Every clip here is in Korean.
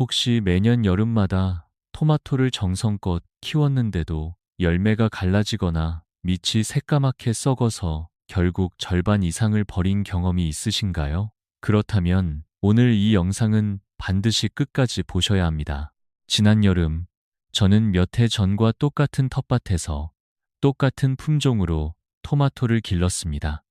혹시 매년 여름마다 토마토를 정성껏 키웠는데도 열매가 갈라지거나 밑이 새까맣게 썩어서 결국 절반 이상을 버린 경험이 있으신가요? 그렇다면 오늘 이 영상은 반드시 끝까지 보셔야 합니다. 지난 여름, 저는 몇 해 전과 똑같은 텃밭에서 똑같은 품종으로 토마토를 길렀습니다.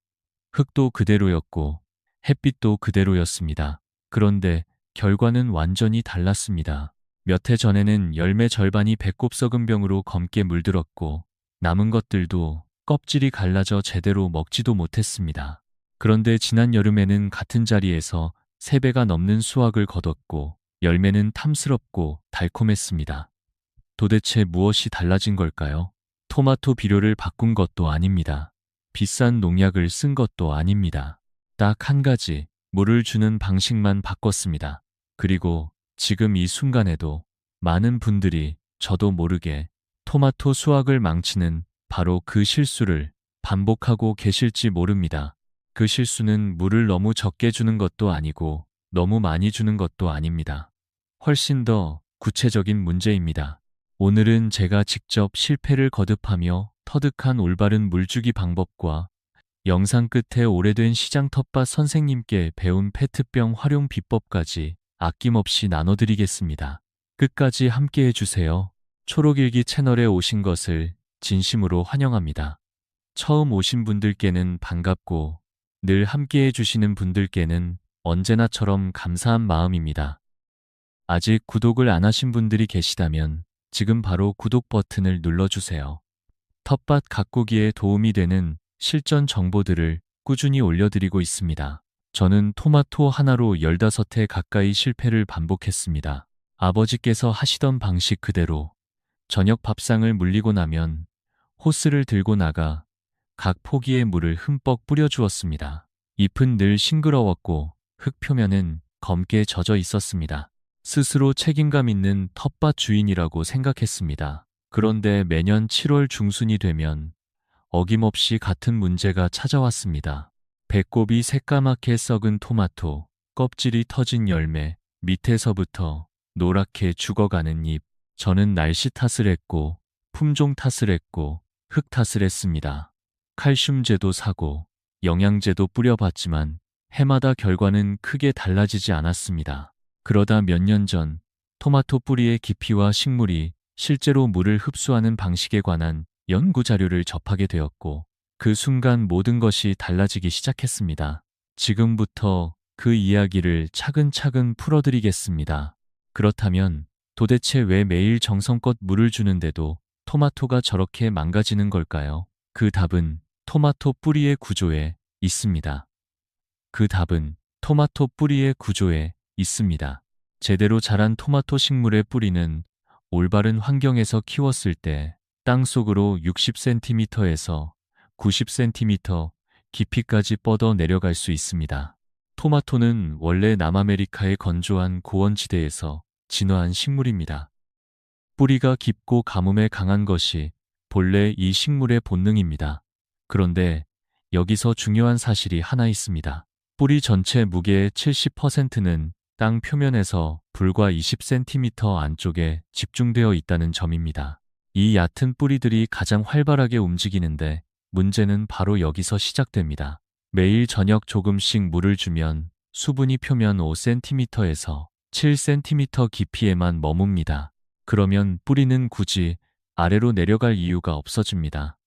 흙도 그대로였고 햇빛도 그대로였습니다. 그런데 결과는 완전히 달랐습니다. 몇 해 전에는 열매 절반이 배꼽 썩은 병으로 검게 물들었고 남은 것들도 껍질이 갈라져 제대로 먹지도 못했습니다. 그런데 지난 여름에는 같은 자리에서 3배가 넘는 수확을 거뒀고 열매는 탐스럽고 달콤했습니다. 도대체 무엇이 달라진 걸까요? 토마토 비료를 바꾼 것도 아닙니다. 비싼 농약을 쓴 것도 아닙니다. 딱 한 가지, 물을 주는 방식만 바꿨습니다. 그리고 지금 이 순간에도 많은 분들이 저도 모르게 토마토 수확을 망치는 바로 그 실수를 반복하고 계실지 모릅니다. 그 실수는 물을 너무 적게 주는 것도 아니고 너무 많이 주는 것도 아닙니다. 훨씬 더 구체적인 문제입니다. 오늘은 제가 직접 실패를 거듭하며 터득한 올바른 물주기 방법과 영상 끝에 오래된 시장 텃밭 선생님께 배운 페트병 활용 비법까지 아낌없이 나눠드리겠습니다. 끝까지 함께 해주세요. 초록일기 채널에 오신 것을 진심으로 환영합니다. 처음 오신 분들께는 반갑고 늘 함께 해주시는 분들께는 언제나처럼 감사한 마음입니다. 아직 구독을 안 하신 분들이 계시다면 지금 바로 구독 버튼을 눌러주세요. 텃밭 가꾸기에 도움이 되는 실전 정보들을 꾸준히 올려드리고 있습니다. 저는 토마토 하나로 15해 가까이 실패를 반복했습니다. 아버지께서 하시던 방식 그대로 저녁 밥상을 물리고 나면 호스를 들고 나가 각 포기에 물을 흠뻑 뿌려주었습니다. 잎은 늘 싱그러웠고 흙 표면은 검게 젖어 있었습니다. 스스로 책임감 있는 텃밭 주인이라고 생각했습니다. 그런데 매년 7월 중순이 되면 어김없이 같은 문제가 찾아왔습니다. 배꼽이 새까맣게 썩은 토마토, 껍질이 터진 열매, 밑에서부터 노랗게 죽어가는 잎. 저는 날씨 탓을 했고 품종 탓을 했고 흙 탓을 했습니다. 칼슘제도 사고 영양제도 뿌려봤지만 해마다 결과는 크게 달라지지 않았습니다. 그러다 몇 년 전 토마토 뿌리의 깊이와 식물이 실제로 물을 흡수하는 방식에 관한 연구 자료를 접하게 되었고 그 순간 모든 것이 달라지기 시작했습니다. 지금부터 그 이야기를 차근차근 풀어드리겠습니다. 그렇다면 도대체 왜 매일 정성껏 물을 주는데도 토마토가 저렇게 망가지는 걸까요? 그 답은 토마토 뿌리의 구조에 있습니다. 그 답은 토마토 뿌리의 구조에 있습니다. 제대로 자란 토마토 식물의 뿌리는 올바른 환경에서 키웠을 때 땅속으로 60cm에서 90cm 깊이까지 뻗어 내려갈 수 있습니다. 토마토는 원래 남아메리카의 건조한 고원지대에서 진화한 식물입니다. 뿌리가 깊고 가뭄에 강한 것이 본래 이 식물의 본능입니다. 그런데 여기서 중요한 사실이 하나 있습니다. 뿌리 전체 무게의 70%는 땅 표면에서 불과 20cm 안쪽에 집중되어 있다는 점입니다. 이 얕은 뿌리들이 가장 활발하게 움직이는데 문제는 바로 여기서 시작됩니다. 매일 저녁 조금씩 물을 주면 수분이 표면 5cm에서 7cm 깊이에만 머뭅니다. 그러면 뿌리는 굳이 아래로 내려갈 이유가 없어집니다.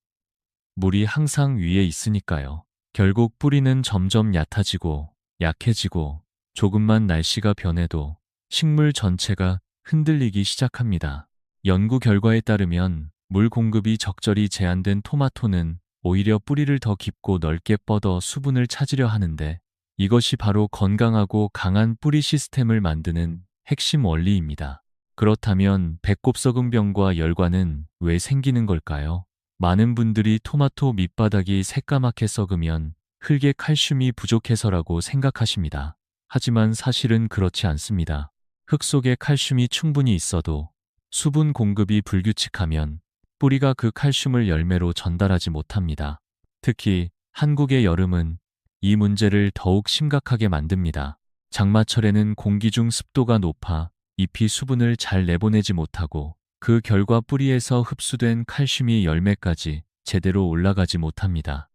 물이 항상 위에 있으니까요. 결국 뿌리는 점점 얕아지고 약해지고 조금만 날씨가 변해도 식물 전체가 흔들리기 시작합니다. 연구 결과에 따르면 물 공급이 적절히 제한된 토마토는 오히려 뿌리를 더 깊고 넓게 뻗어 수분을 찾으려 하는데 이것이 바로 건강하고 강한 뿌리 시스템을 만드는 핵심 원리입니다. 그렇다면 배꼽 썩은 병과 열과는 왜 생기는 걸까요? 많은 분들이 토마토 밑바닥이 새까맣게 썩으면 흙에 칼슘이 부족해서라고 생각하십니다. 하지만 사실은 그렇지 않습니다. 흙 속에 칼슘이 충분히 있어도 수분 공급이 불규칙하면 뿌리가 그 칼슘을 열매로 전달하지 못합니다. 특히 한국의 여름은 이 문제를 더욱 심각하게 만듭니다. 장마철에는 공기 중 습도가 높아 잎이 수분을 잘 내보내지 못하고 그 결과 뿌리에서 흡수된 칼슘이 열매까지 제대로 올라가지 못합니다.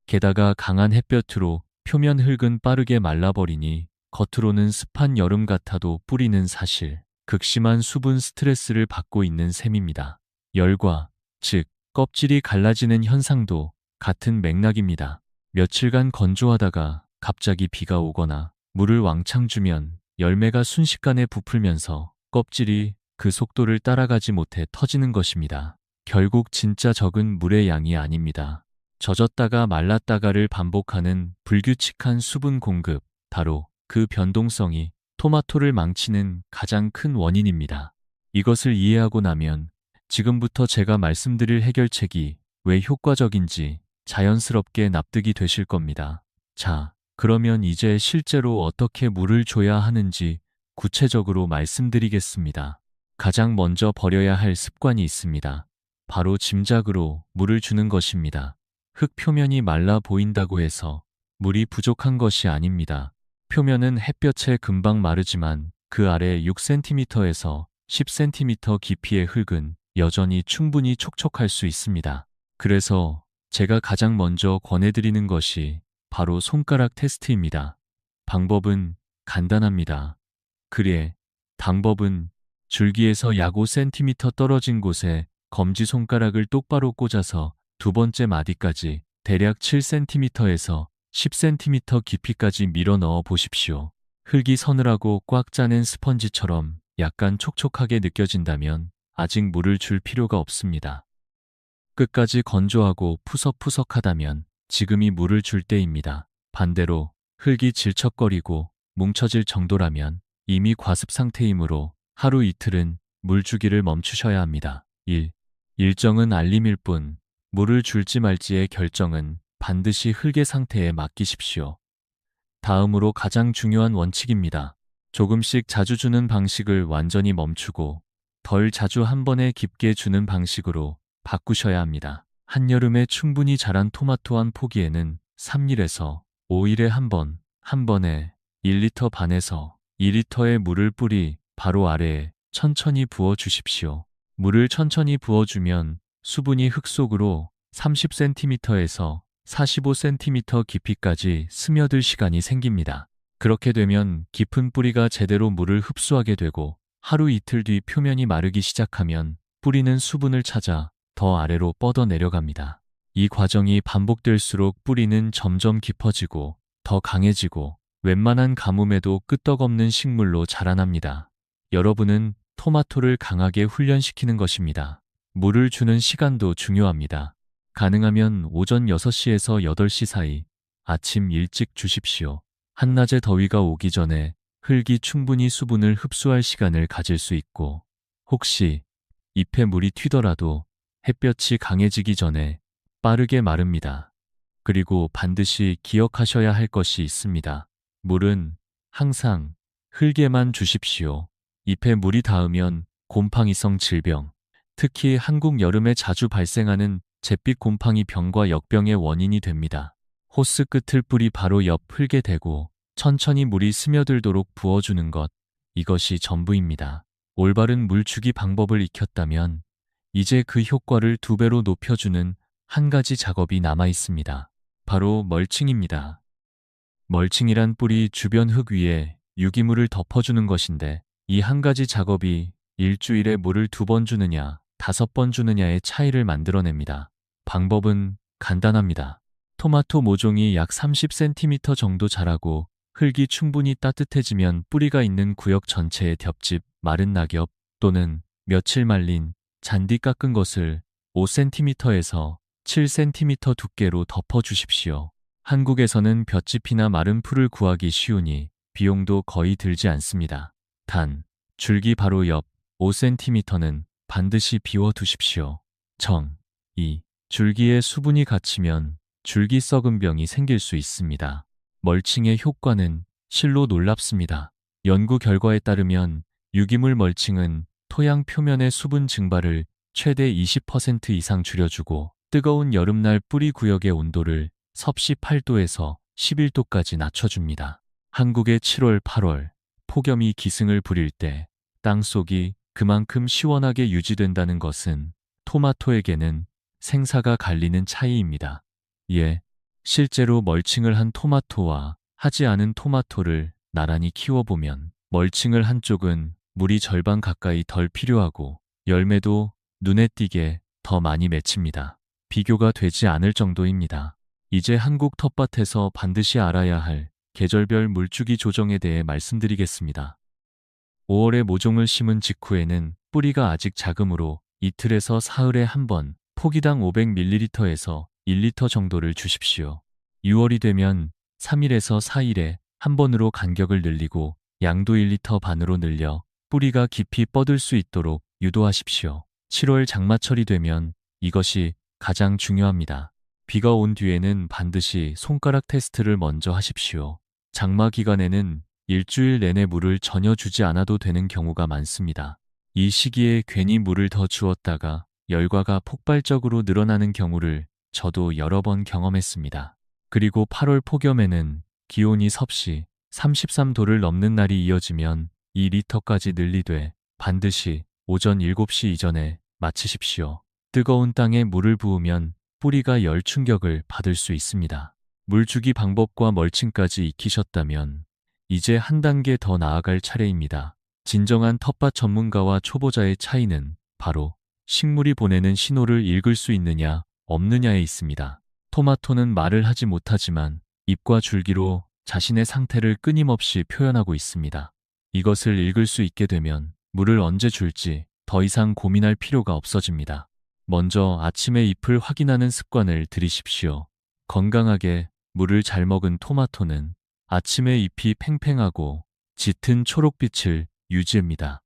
게다가 강한 햇볕으로 표면 흙은 빠르게 말라버리니 겉으로는 습한 여름 같아도 뿌리는 사실 극심한 수분 스트레스를 받고 있는 셈입니다. 열과, 즉 껍질이 갈라지는 현상도 같은 맥락입니다. 며칠간 건조하다가 갑자기 비가 오거나 물을 왕창 주면 열매가 순식간에 부풀면서 껍질이 그 속도를 따라가지 못해 터지는 것입니다. 결국 진짜 적은 물의 양이 아닙니다. 젖었다가 말랐다가를 반복하는 불규칙한 수분 공급, 바로 그 변동성이 토마토를 망치는 가장 큰 원인입니다. 이것을 이해하고 나면 지금부터 제가 말씀드릴 해결책이 왜 효과적인지 자연스럽게 납득이 되실 겁니다. 자, 그러면 이제 실제로 어떻게 물을 줘야 하는지 구체적으로 말씀드리겠습니다. 가장 먼저 버려야 할 습관이 있습니다. 바로 짐작으로 물을 주는 것입니다. 흙 표면이 말라 보인다고 해서 물이 부족한 것이 아닙니다. 표면은 햇볕에 금방 마르지만 그 아래 6cm에서 10cm 깊이의 흙은 여전히 충분히 촉촉할 수 있습니다. 그래서 제가 가장 먼저 권해드리는 것이 바로 손가락 테스트입니다. 방법은 간단합니다. 그래, 방법은 줄기에서 약 5cm 떨어진 곳에 검지손가락을 똑바로 꽂아서 두 번째 마디까지 대략 7cm에서 10cm 깊이까지 밀어 넣어 보십시오. 흙이 서늘하고 꽉 짜낸 스펀지처럼 약간 촉촉하게 느껴진다면 아직 물을 줄 필요가 없습니다. 끝까지 건조하고 푸석푸석하다면 지금이 물을 줄 때입니다. 반대로 흙이 질척거리고 뭉쳐질 정도라면 이미 과습 상태이므로 하루 이틀은 물 주기를 멈추셔야 합니다. 1. 일정은 알림일 뿐 물을 줄지 말지의 결정은 반드시 흙의 상태에 맡기십시오. 다음으로 가장 중요한 원칙입니다. 조금씩 자주 주는 방식을 완전히 멈추고 덜 자주 한 번에 깊게 주는 방식으로 바꾸셔야 합니다. 한여름에 충분히 자란 토마토 한 포기에는 3일에서 5일에 한 번에 1리터 반에서 2리터의 물을 뿌리 바로 아래에 천천히 부어 주십시오. 물을 천천히 부어주면 수분이 흙 속으로 30cm에서 45cm 깊이까지 스며들 시간이 생깁니다. 그렇게 되면 깊은 뿌리가 제대로 물을 흡수하게 되고 하루 이틀 뒤 표면이 마르기 시작하면 뿌리는 수분을 찾아 더 아래로 뻗어 내려갑니다. 이 과정이 반복될수록 뿌리는 점점 깊어지고 더 강해지고 웬만한 가뭄에도 끄떡없는 식물로 자라납니다. 여러분은 토마토를 강하게 훈련시키는 것입니다. 물을 주는 시간도 중요합니다. 가능하면 오전 6시에서 8시 사이 아침 일찍 주십시오. 한낮의 더위가 오기 전에 흙이 충분히 수분을 흡수할 시간을 가질 수 있고 혹시 잎에 물이 튀더라도 햇볕이 강해지기 전에 빠르게 마릅니다. 그리고 반드시 기억하셔야 할 것이 있습니다. 물은 항상 흙에만 주십시오. 잎에 물이 닿으면 곰팡이성 질병, 특히 한국 여름에 자주 발생하는 잿빛 곰팡이 병과 역병의 원인이 됩니다. 호스 끝을 뿌리 바로 옆 흙에 대고 천천히 물이 스며들도록 부어주는 것, 이것이 전부입니다. 올바른 물주기 방법을 익혔다면 이제 그 효과를 2배로 높여주는 한 가지 작업이 남아 있습니다. 바로 멀칭입니다. 멀칭이란 뿌리 주변 흙 위에 유기물을 덮어주는 것인데 이 한 가지 작업이 일주일에 물을 2번 주느냐 5번 주느냐의 차이를 만들어냅니다. 방법은 간단합니다. 토마토 모종이 약 30cm 정도 자라고 흙이 충분히 따뜻해지면 뿌리가 있는 구역 전체에 볏짚, 마른 낙엽 또는 며칠 말린 잔디 깎은 것을 5cm에서 7cm 두께로 덮어주십시오. 한국에서는 볏짚이나 마른 풀을 구하기 쉬우니 비용도 거의 들지 않습니다. 단, 줄기 바로 옆 5cm는 반드시 비워두십시오. 2. 줄기에 수분이 갇히면 줄기 썩은 병이 생길 수 있습니다. 멀칭의 효과는 실로 놀랍습니다. 연구 결과에 따르면 유기물 멀칭은 토양 표면의 수분 증발을 최대 20% 이상 줄여주고 뜨거운 여름날 뿌리 구역의 온도를 섭씨 8도에서 11도까지 낮춰줍니다. 한국의 7월, 8월 폭염이 기승을 부릴 때 땅속이 그만큼 시원하게 유지된다는 것은 토마토에게는 생사가 갈리는 차이입니다. 예, 실제로 멀칭을 한 토마토와 하지 않은 토마토를 나란히 키워보면 멀칭을 한 쪽은 물이 절반 가까이 덜 필요하고 열매도 눈에 띄게 더 많이 맺힙니다. 비교가 되지 않을 정도입니다. 이제 한국 텃밭에서 반드시 알아야 할 계절별 물주기 조정에 대해 말씀드리겠습니다. 5월에 모종을 심은 직후에는 뿌리가 아직 작으므로 이틀에서 사흘에 한 번 포기당 500ml에서 1리터 정도를 주십시오. 6월이 되면 3일에서 4일에 한 번으로 간격을 늘리고 양도 1리터 반으로 늘려 뿌리가 깊이 뻗을 수 있도록 유도하십시오. 7월 장마철이 되면 이것이 가장 중요합니다. 비가 온 뒤에는 반드시 손가락 테스트를 먼저 하십시오. 장마 기간에는 일주일 내내 물을 전혀 주지 않아도 되는 경우가 많습니다. 이 시기에 괜히 물을 더 주었다가 열과가 폭발적으로 늘어나는 경우를 저도 여러 번 경험했습니다. 그리고 8월 폭염에는 기온이 섭씨 33도를 넘는 날이 이어지면 2리터까지 늘리되 반드시 오전 7시 이전에 마치십시오. 뜨거운 땅에 물을 부으면 뿌리가 열 충격을 받을 수 있습니다. 물주기 방법과 멀칭까지 익히셨다면 이제 한 단계 더 나아갈 차례입니다. 진정한 텃밭 전문가와 초보자의 차이는 바로 식물이 보내는 신호를 읽을 수 있느냐 없느냐에 있습니다. 토마토는 말을 하지 못하지만 잎과 줄기로 자신의 상태를 끊임없이 표현하고 있습니다. 이것을 읽을 수 있게 되면 물을 언제 줄지 더 이상 고민할 필요가 없어집니다. 먼저 아침에 잎을 확인하는 습관을 들이십시오. 건강하게 물을 잘 먹은 토마토는 아침에 잎이 팽팽하고 짙은 초록빛을 유지합니다.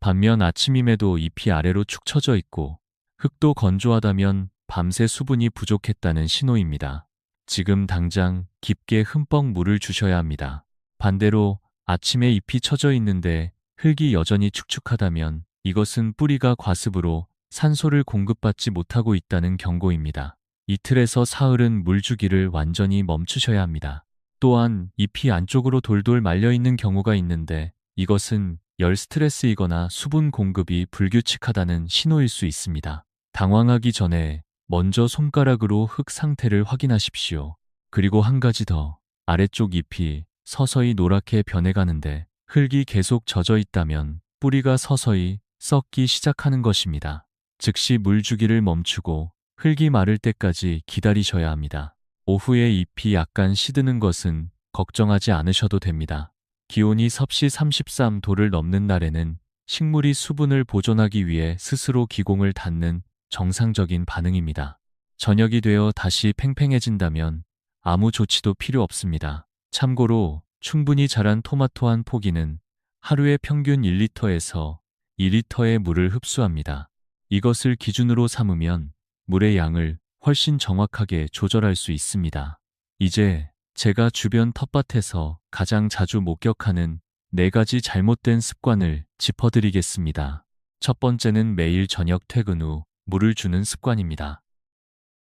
반면 아침임에도 잎이 아래로 축 처져 있고 흙도 건조하다면 밤새 수분이 부족했다는 신호입니다. 지금 당장 깊게 흠뻑 물을 주셔야 합니다. 반대로 아침에 잎이 처져 있는데 흙이 여전히 축축하다면 이것은 뿌리가 과습으로 산소를 공급받지 못하고 있다는 경고입니다. 이틀에서 사흘은 물주기를 완전히 멈추셔야 합니다. 또한 잎이 안쪽으로 돌돌 말려있는 경우가 있는데 이것은 열 스트레스이거나 수분 공급이 불규칙하다는 신호일 수 있습니다. 당황하기 전에 먼저 손가락으로 흙 상태를 확인하십시오. 그리고 한 가지 더, 아래쪽 잎이 서서히 노랗게 변해가는데 흙이 계속 젖어 있다면 뿌리가 서서히 썩기 시작하는 것입니다. 즉시 물주기를 멈추고 흙이 마를 때까지 기다리셔야 합니다. 오후에 잎이 약간 시드는 것은 걱정하지 않으셔도 됩니다. 기온이 섭씨 33도를 넘는 날에는 식물이 수분을 보존하기 위해 스스로 기공을 닫는 정상적인 반응입니다. 저녁이 되어 다시 팽팽해진다면 아무 조치도 필요 없습니다. 참고로 충분히 자란 토마토 한 포기는 하루에 평균 1리터에서 2리터의 물을 흡수합니다. 이것을 기준으로 삼으면 물의 양을 훨씬 정확하게 조절할 수 있습니다. 이제 제가 주변 텃밭에서 가장 자주 목격하는 4가지 잘못된 습관을 짚어드리겠습니다. 첫 번째는 매일 저녁 퇴근 후 물을 주는 습관입니다.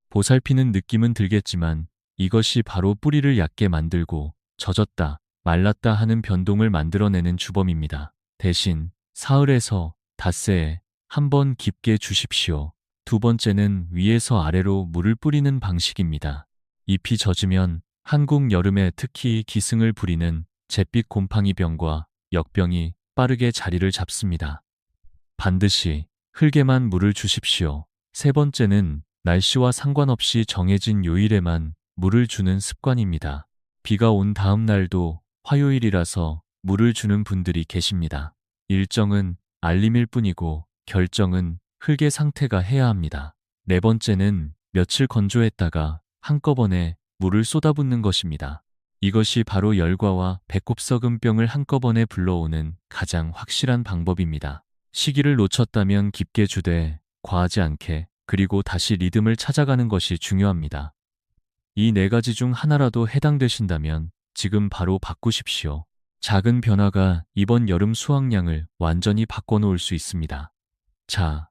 보살피는 느낌은 들겠지만 이것이 바로 뿌리를 얕게 만들고 젖었다, 말랐다 하는 변동을 만들어내는 주범입니다. 대신 사흘에서 닷새에 한 번 깊게 주십시오. 두 번째는 위에서 아래로 물을 뿌리는 방식입니다. 잎이 젖으면 한국 여름에 특히 기승을 부리는 잿빛 곰팡이병과 역병이 빠르게 자리를 잡습니다. 반드시 흙에만 물을 주십시오. 세 번째는 날씨와 상관없이 정해진 요일에만 물을 주는 습관입니다. 비가 온 다음 날도 화요일이라서 물을 주는 분들이 계십니다. 일정은 알림일 뿐이고 결정은 흙의 상태가 해야 합니다. 네 번째는 며칠 건조했다가 한꺼번에 물을 쏟아붓는 것입니다. 이것이 바로 열과와 배꼽썩은병을 한꺼번에 불러오는 가장 확실한 방법입니다. 시기를 놓쳤다면 깊게 주되 과하지 않게, 그리고 다시 리듬을 찾아가는 것이 중요합니다. 이 4가지 중 하나라도 해당되신다면 지금 바로 바꾸십시오. 작은 변화가 이번 여름 수확량을 완전히 바꿔놓을 수 있습니다. 자,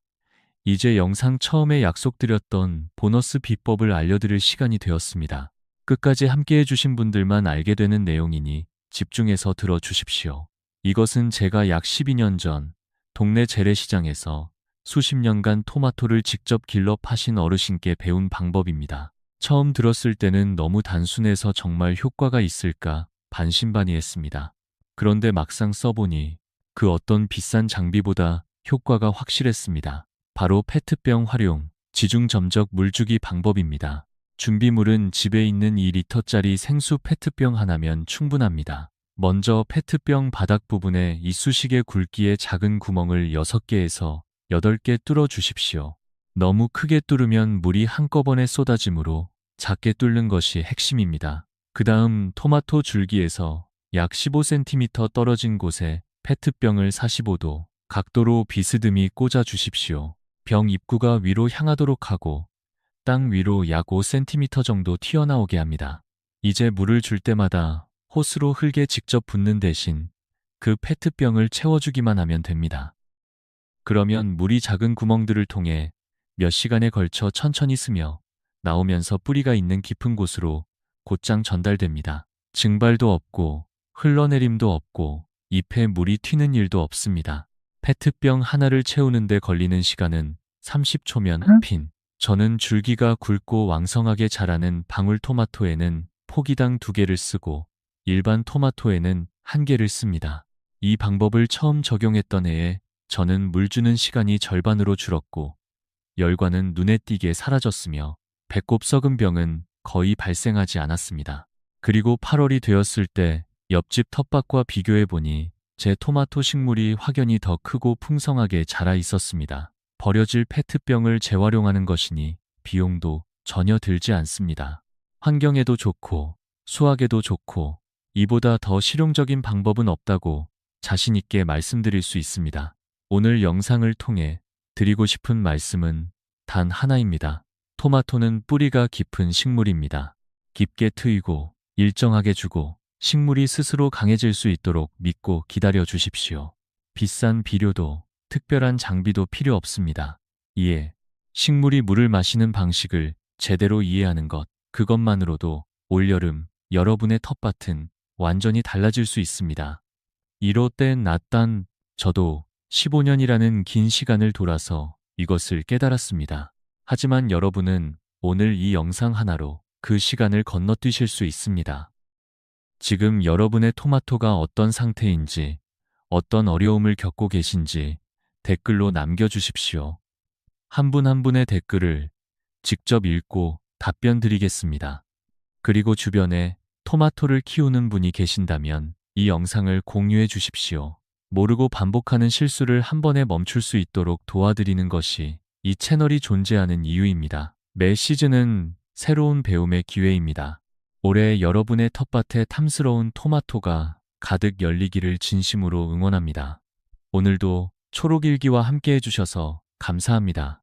이제 영상 처음에 약속드렸던 보너스 비법을 알려드릴 시간이 되었습니다. 끝까지 함께 해주신 분들만 알게 되는 내용이니 집중해서 들어주십시오. 이것은 제가 약 12년 전 동네 재래시장에서 수십 년간 토마토를 직접 길러 파신 어르신께 배운 방법입니다. 처음 들었을 때는 너무 단순해서 정말 효과가 있을까 반신반의했습니다. 그런데 막상 써보니 그 어떤 비싼 장비보다 효과가 확실했습니다. 바로 페트병 활용, 지중 점적 물주기 방법입니다. 준비물은 집에 있는 2리터짜리 생수 페트병 하나면 충분합니다. 먼저 페트병 바닥 부분에 이쑤시개 굵기의 작은 구멍을 6개에서 8개 뚫어 주십시오. 너무 크게 뚫으면 물이 한꺼번에 쏟아지므로 작게 뚫는 것이 핵심입니다. 그 다음 토마토 줄기에서 약 15cm 떨어진 곳에 페트병을 45도 각도로 비스듬히 꽂아 주십시오. 병 입구가 위로 향하도록 하고 땅 위로 약 5cm 정도 튀어나오게 합니다. 이제 물을 줄 때마다 호스로 흙에 직접 붓는 대신 그 페트병을 채워주기만 하면 됩니다. 그러면 물이 작은 구멍들을 통해 몇 시간에 걸쳐 천천히 스며 나오면서 뿌리가 있는 깊은 곳으로 곧장 전달됩니다. 증발도 없고 흘러내림도 없고 잎에 물이 튀는 일도 없습니다. 페트병 하나를 채우는데 걸리는 시간은 30초면 핀. 저는 줄기가 굵고 왕성하게 자라는 방울토마토에는 포기당 2개를 쓰고 일반 토마토에는 1개를 씁니다. 이 방법을 처음 적용했던 해에 저는 물 주는 시간이 절반으로 줄었고 열과는 눈에 띄게 사라졌으며 배꼽 썩은 병은 거의 발생하지 않았습니다. 그리고 8월이 되었을 때 옆집 텃밭과 비교해보니 제 토마토 식물이 확연히 더 크고 풍성하게 자라 있었습니다. 버려질 페트병을 재활용하는 것이니 비용도 전혀 들지 않습니다. 환경에도 좋고 수확에도 좋고 이보다 더 실용적인 방법은 없다고 자신 있게 말씀드릴 수 있습니다. 오늘 영상을 통해 드리고 싶은 말씀은 단 하나입니다. 토마토는 뿌리가 깊은 식물입니다. 깊게 트이고 일정하게 주고 식물이 스스로 강해질 수 있도록 믿고 기다려 주십시오. 비싼 비료도 특별한 장비도 필요 없습니다. 이에 식물이 물을 마시는 방식을 제대로 이해하는 것, 그것만으로도 올여름 여러분의 텃밭은 완전히 달라질 수 있습니다. 이로 땐 낫단 저도 15년이라는 긴 시간을 돌아서 이것을 깨달았습니다. 하지만 여러분은 오늘 이 영상 하나로 그 시간을 건너뛰실 수 있습니다. 지금 여러분의 토마토가 어떤 상태인지, 어떤 어려움을 겪고 계신지 댓글로 남겨주십시오. 한 분 한 분의 댓글을 직접 읽고 답변 드리겠습니다. 그리고 주변에 토마토를 키우는 분이 계신다면 이 영상을 공유해 주십시오. 모르고 반복하는 실수를 한 번에 멈출 수 있도록 도와드리는 것이 이 채널이 존재하는 이유입니다. 매 시즌은 새로운 배움의 기회입니다. 올해 여러분의 텃밭에 탐스러운 토마토가 가득 열리기를 진심으로 응원합니다. 오늘도 초록일기와 함께 해주셔서 감사합니다.